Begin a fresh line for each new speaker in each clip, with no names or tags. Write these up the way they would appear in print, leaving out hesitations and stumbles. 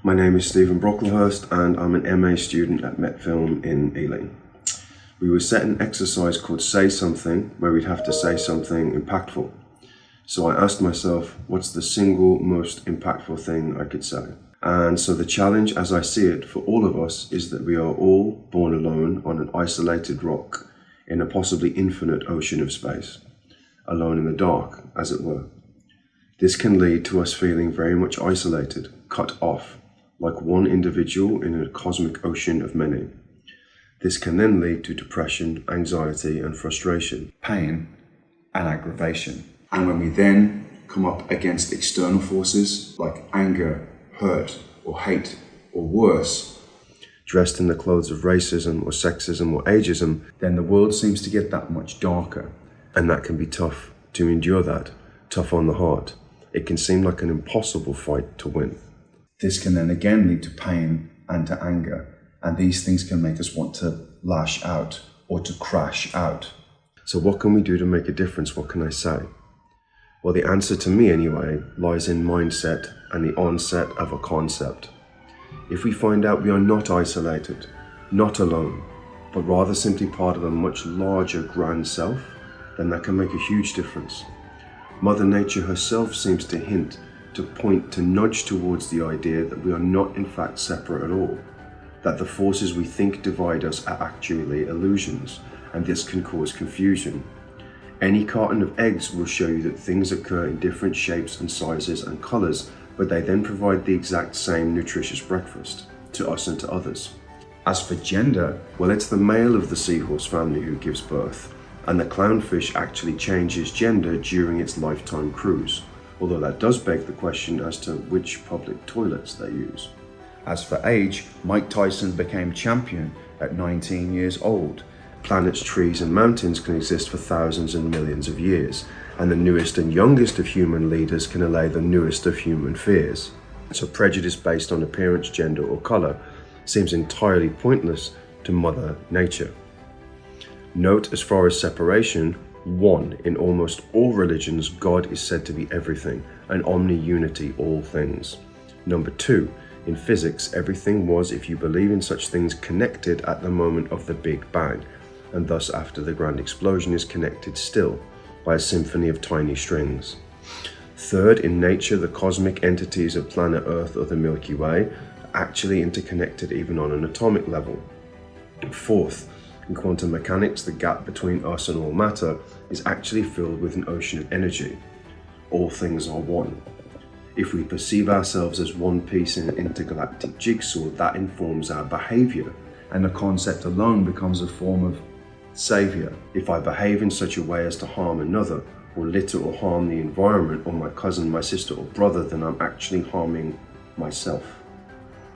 My name is Stephen Brocklehurst and I'm an MA student at Metfilm in Ealing. We were set an exercise called Say Something, where we'd have to say something impactful. So I asked myself, what's the single most impactful thing I could say? And so the challenge, as I see it, for all of us is that we are all born alone on an isolated rock in a possibly infinite ocean of space, alone in the dark, as it were. This can lead to us feeling very much isolated, cut off, like one individual in a cosmic ocean of many. This can then lead to depression, anxiety and frustration,
pain and aggravation. And when we then come up against external forces like anger, hurt or hate or worse,
dressed in the clothes of racism or sexism or ageism,
then the world seems to get that much darker.
And that can be tough to endure that, tough on the heart. It can seem like an impossible fight to win.
This can then again lead to pain and to anger, and these things can make us want to lash out or to crash out.
So what can we do to make a difference? What can I say? Well, the answer to me anyway lies in mindset and the onset of a concept. If we find out we are not isolated, not alone, but rather simply part of a much larger grand self, then that can make a huge difference. Mother Nature herself seems to hint, to point, to nudge towards the idea that we are not in fact separate at all, that the forces we think divide us are actually illusions, and this can cause confusion. Any carton of eggs will show you that things occur in different shapes and sizes and colours, but they then provide the exact same nutritious breakfast to us and to others.
As for gender,
well, it's the male of the seahorse family who gives birth, and the clownfish actually changes gender during its lifetime cruise, although that does beg the question as to which public toilets they use.
As for age, Mike Tyson became champion at 19 years old.
Planets, trees and mountains can exist for thousands and millions of years, and the newest and youngest of human leaders can allay the newest of human fears. So prejudice based on appearance, gender or colour seems entirely pointless to Mother Nature. Note, as far as separation, 1. In almost all religions, God is said to be everything, and YOUnity, all things. 2. In physics, everything was, if you believe in such things, connected at the moment of the Big Bang, and thus after the grand explosion is connected still by a symphony of tiny strings. 3. In nature, the cosmic entities of planet Earth or the Milky Way are actually interconnected even on an atomic level. 4. In quantum mechanics, the gap between us and all matter is actually filled with an ocean of energy. All things are one. If we perceive ourselves as one piece in an intergalactic jigsaw, that informs our behaviour,
and the concept alone becomes a form of saviour.
If I behave in such a way as to harm another, or litter or harm the environment, or my cousin, my sister or brother, then I'm actually harming myself.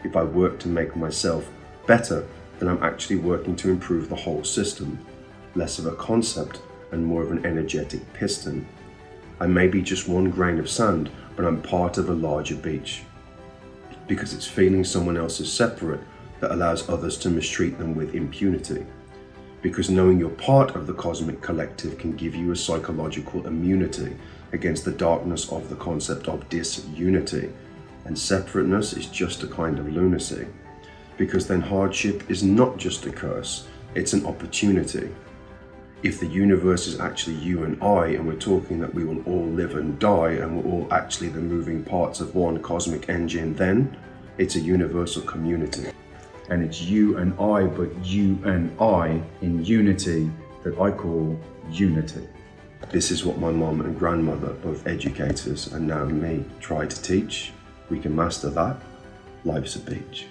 If I work to make myself better, then I'm actually working to improve the whole system, less of a concept and more of an energetic piston. I may be just one grain of sand, but I'm part of a larger beach. Because it's feeling someone else as separate that allows others to mistreat them with impunity. Because knowing you're part of the cosmic collective can give you a psychological immunity against the darkness of the concept of disunity, and separateness is just a kind of lunacy. Because then hardship is not just a curse, it's an opportunity. If the universe is actually you and I, and we're talking that we will all live and die, and we're all actually the moving parts of one cosmic engine, then it's a universal community.
And it's you and I, but you and I in unity, that I call YOUnity.
This is what my mom and grandmother, both educators and now me, try to teach. We can master that. Life's a beach.